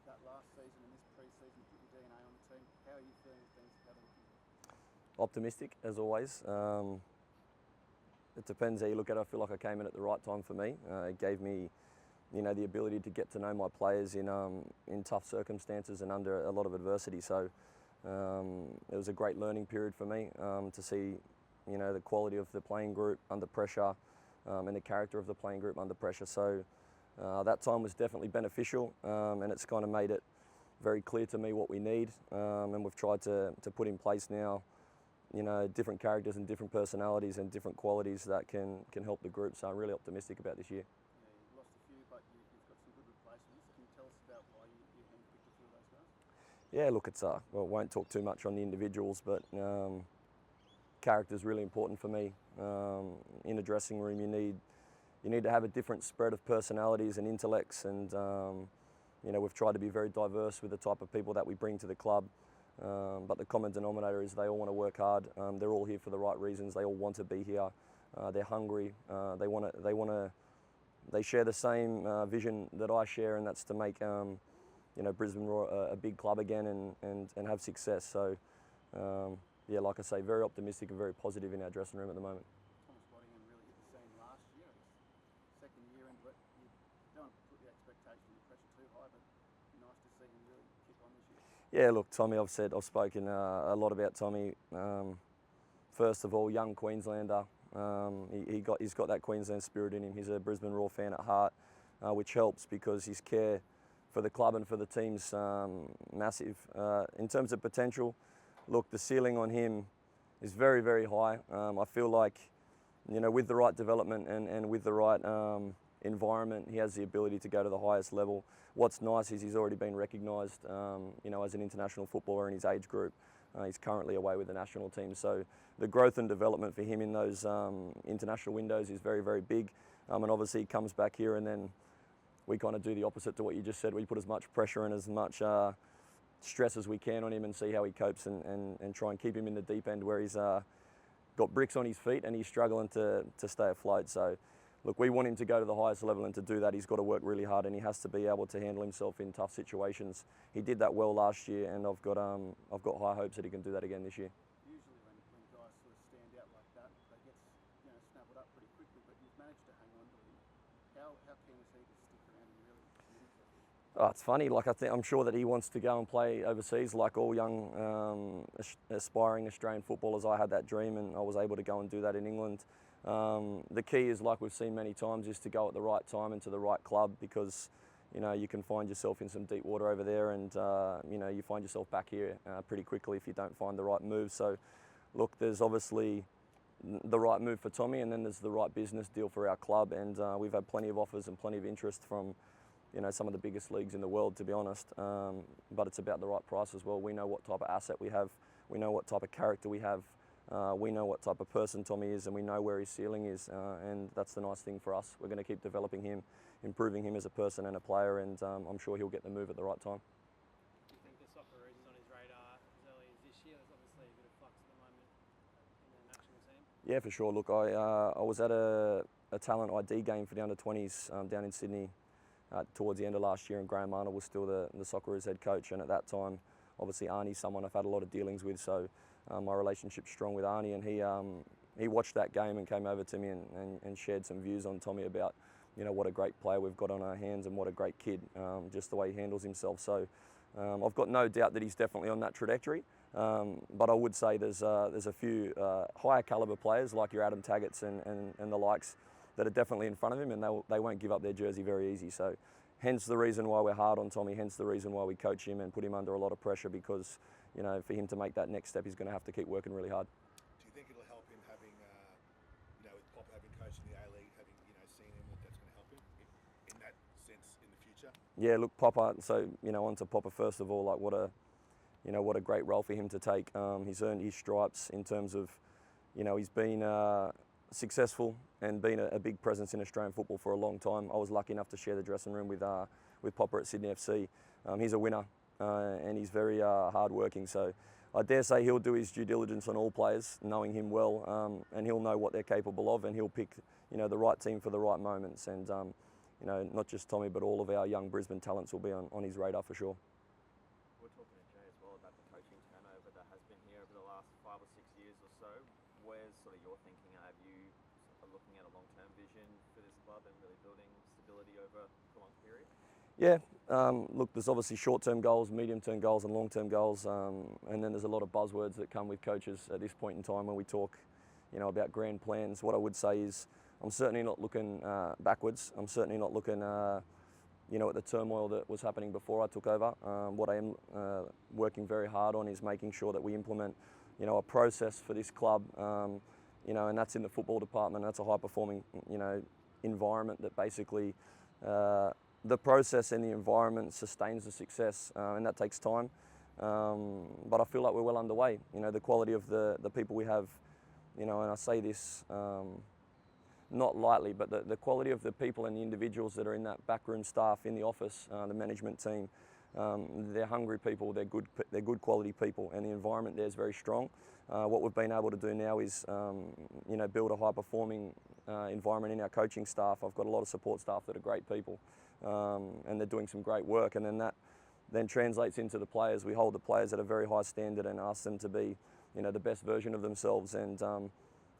that last season and this pre-season put your DNA on the team. How are you feeling with things? How they're looking? Optimistic, as always. It depends how you look at it. I feel like I came in at the right time for me. It gave me, the ability to get to know my players in tough circumstances and under a lot of adversity. So it was a great learning period for me to see, the quality of the playing group under pressure and the character of the playing group under pressure. So that time was definitely beneficial, and it's kind of made it very clear to me what we need, and we've tried to put in place now, different characters and different personalities and different qualities that can help the group. So I'm really optimistic about this year. Yeah, you've lost a few, but you've got some good replacements. Can you tell us about why you handpicked a few of those guys? Yeah, look, it's well, I won't talk too much on the individuals, but character is really important for me. In a dressing room, you need to have a different spread of personalities and intellects, and we've tried to be very diverse with the type of people that we bring to the club. But the common denominator is they all want to work hard. They're all here for the right reasons. They all want to be here. They're hungry. They share the same vision that I share, and that's to make Brisbane a big club again and have success. So yeah, like I say, very optimistic and very positive in our dressing room at the moment. Thomas Waddingham really hit the scene last year. Second year into it, you don't want to put the expectation and the pressure too high, but nice to see him really kick on this year. Yeah, look, Tommy, I've spoken a lot about Tommy. First of all, young Queenslander. He's got that Queensland spirit in him. He's a Brisbane Roar fan at heart, which helps because his care for the club and for the team's massive. In terms of potential, look, the ceiling on him is very, very high. I feel like, with the right development and with the right environment, he has the ability to go to the highest level. What's nice is he's already been recognised, as an international footballer in his age group. He's currently away with the national team, so the growth and development for him in those international windows is very, very big. And obviously he comes back here, and then we kind of do the opposite to what you just said. We put as much pressure and as much stress as we can on him and see how he copes, and try and keep him in the deep end where he's got bricks on his feet and he's struggling to stay afloat. So look, we want him to go to the highest level, and to do that he's got to work really hard, and he has to be able to handle himself in tough situations. He did that well last year, and I've got high hopes that he can do that again this year. Usually when guys sort of stand out like that, they get snapped up pretty quickly, but you've managed to hang on to him. How keen is he to stick around and really commit himself? Oh, it's funny. Like, I'm sure that he wants to go and play overseas, like all young aspiring Australian footballers. I had that dream, and I was able to go and do that in England. The key is, like we've seen many times, is to go at the right time and to the right club, because you can find yourself in some deep water over there, and you find yourself back here pretty quickly if you don't find the right move. So look, there's obviously the right move for Tommy, and then there's the right business deal for our club, and we've had plenty of offers and plenty of interest from some of the biggest leagues in the world, to be honest. But it's about the right price as well. We know what type of asset we have. We know what type of character we have. We know what type of person Tommy is, and we know where his ceiling is, and that's the nice thing for us. We're going to keep developing him, improving him as a person and a player, and I'm sure he'll get the move at the right time. Do you think the soccer is on his radar as early as this year? There's obviously a bit of flux at the moment in the national team. Yeah, for sure. Look, I was at a talent ID game for the under-20s down in Sydney towards the end of last year, and Graham Arnold was still the Socceroos head coach, and at that time, obviously Arnie's someone I've had a lot of dealings with, so my relationship's strong with Arnie, and he watched that game and came over to me and shared some views on Tommy about what a great player we've got on our hands and what a great kid, just the way he handles himself. So I've got no doubt that he's definitely on that trajectory, but I would say there's a few higher calibre players like your Adam Taggarts and the likes that are definitely in front of him, and they won't give up their jersey very easy. So hence the reason why we're hard on Tommy, hence the reason why we coach him and put him under a lot of pressure, because for him to make that next step, he's going to have to keep working really hard. Do you think it'll help him having, with Pop having coached in the A-League, having seen him, that's going to help him in that sense in the future? Yeah, look, Popper. So onto Popper first of all. Like, what a great role for him to take. He's earned his stripes in terms of, he's been successful and been a big presence in Australian football for a long time. I was lucky enough to share the dressing room with Popper at Sydney FC. He's a winner, and he's very hard-working. So I dare say he'll do his due diligence on all players, knowing him well, and he'll know what they're capable of, and he'll pick the right team for the right moments. And not just Tommy, but all of our young Brisbane talents will be on his radar for sure. We're talking to Jay as well about the coaching turnover that has been here over the last 5 or 6 years or so. Where's sort of your thinking? Have you sort of looking at a long-term vision for this club and really building stability over a long period? Yeah, look, there's obviously short-term goals, medium-term goals and long-term goals, and then there's a lot of buzzwords that come with coaches at this point in time when we talk, about grand plans. What I would say is I'm certainly not looking backwards. I'm certainly not looking, at the turmoil that was happening before I took over. What I am working very hard on is making sure that we implement, a process for this club, and that's in the football department. That's a high-performing, environment that basically the process and the environment sustains the success, and that takes time. But I feel like we're well underway. The quality of the people we have, and I say this not lightly, but the quality of the people and the individuals that are in that backroom staff in the office, the management team, they're hungry people, they're good quality people, and the environment there is very strong. What we've been able to do now is, build a high-performing environment in our coaching staff. I've got a lot of support staff that are great people, and they're doing some great work, and then that then translates into the players. We hold the players at a very high standard and ask them to be, the best version of themselves. And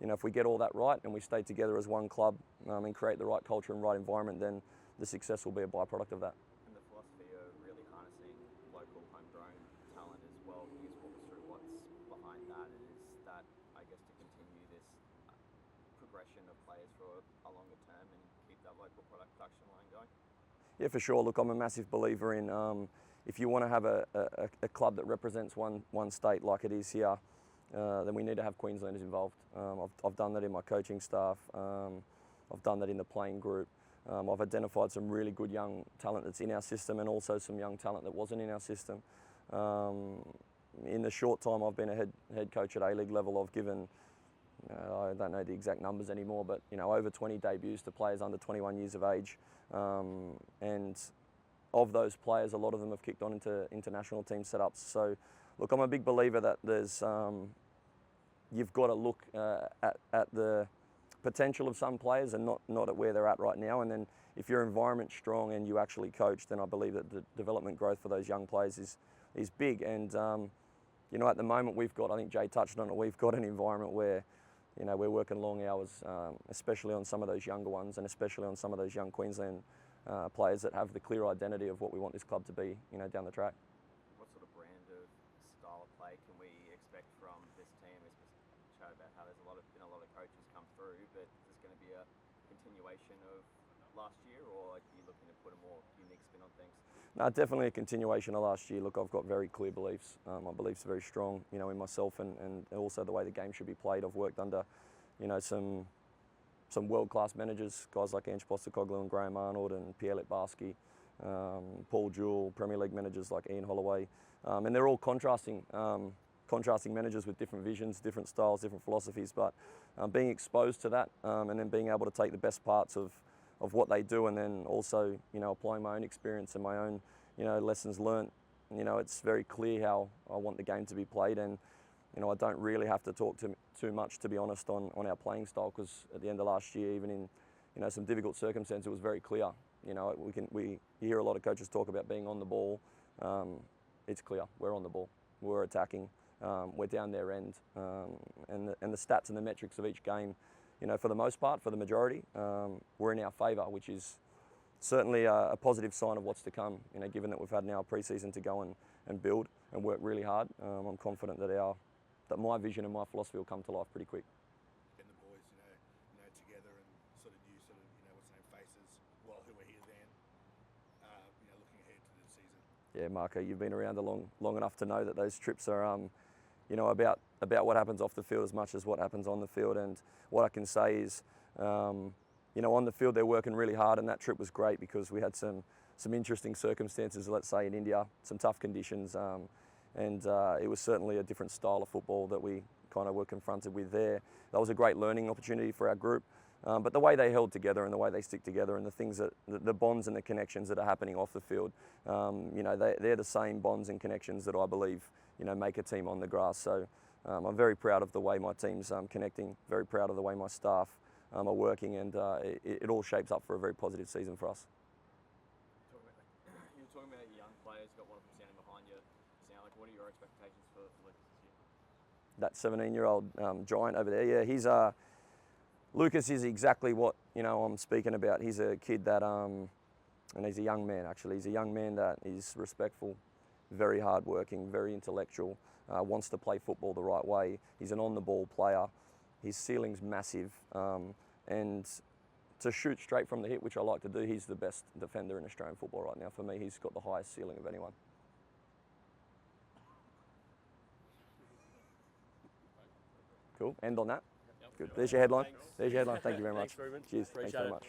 if we get all that right and we stay together as one club and create the right culture and right environment, then the success will be a byproduct of that. And the philosophy of really harnessing local homegrown talent as well. Can you just walk us through what's behind that? And is that, I guess, to continue this progression of players for a longer term and keep that local production line going? Yeah, for sure. Look, I'm a massive believer in if you want to have a club that represents one state like it is here, then we need to have Queenslanders involved. I've done that in my coaching staff. I've done that in the playing group. I've identified some really good young talent that's in our system, and also some young talent that wasn't in our system. In the short time I've been a head coach at A-League level, I've given, I don't know the exact numbers anymore, but over 20 debuts to players under 21 years of age. And of those players, a lot of them have kicked on into international team setups. So, look, I'm a big believer that there's, you've got to look at the potential of some players and not at where they're at right now. And then if your environment's strong and you actually coach, then I believe that the development growth for those young players is big. And at the moment we've got, I think Jay touched on it, we've got an environment where we're working long hours, especially on some of those younger ones, and especially on some of those young Queensland players that have the clear identity of what we want this club to be, down the track. What sort of brand of style of play can we expect from this team? It's chat about how there's been a lot of coaches come through, but is this going to be a continuation of last year, or are you looking to put a more unique spin on things? No, definitely a continuation of last year. Look, I've got very clear beliefs. My beliefs are very strong, in myself and also the way the game should be played. I've worked under, some world-class managers, guys like Ange Postecoglou and Graham Arnold and Pierre Litbarski, Paul Jewell, Premier League managers like Ian Holloway, and they're all contrasting managers with different visions, different styles, different philosophies. But being exposed to that, and then being able to take the best parts of what they do, and then also, applying my own experience and my own, lessons learnt. It's very clear how I want the game to be played, and I don't really have to talk too much, to be honest, on our playing style, because at the end of last year, even in some difficult circumstances, it was very clear. You hear a lot of coaches talk about being on the ball. It's clear we're on the ball, we're attacking, we're down their end, and the stats and the metrics of each game, for the most part, for the majority, were in our favour, which is certainly a positive sign of what's to come. Given that we've had now a pre-season to go and build and work really hard, I'm confident that my vision and my philosophy will come to life pretty quick. And the boys, together, and sort of new, what's the name, faces, who were here then, looking ahead to the season. Yeah, Marco, you've been around long enough to know that those trips are, about what happens off the field as much as what happens on the field. And what I can say is, on the field they're working really hard, and that trip was great because we had some interesting circumstances, let's say in India, some tough conditions, and it was certainly a different style of football that we kind of were confronted with there. That was a great learning opportunity for our group. But the way they held together and the way they stick together and the things the bonds and the connections that are happening off the field, they're the same bonds and connections that I believe, make a team on the grass. So I'm very proud of the way my team's connecting, very proud of the way my staff are working, and it all shapes up for a very positive season for us. You're talking about young players, got one of them standing behind you. What are your expectations for Lucas this year? That 17-year-old giant over there, yeah, he's Lucas is exactly what I'm speaking about. He's a kid that, and he's a young man actually. He's a young man that is respectful, very hardworking, very intellectual, wants to play football the right way. He's an on-the-ball player. His ceiling's massive, and to shoot straight from the hip, which I like to do, he's the best defender in Australian football right now. For me, he's got the highest ceiling of anyone. Cool. End on that. Good. There's your headline. There's your headline. Thank you very much. Thanks, Ruben. Cheers. Thanks very much.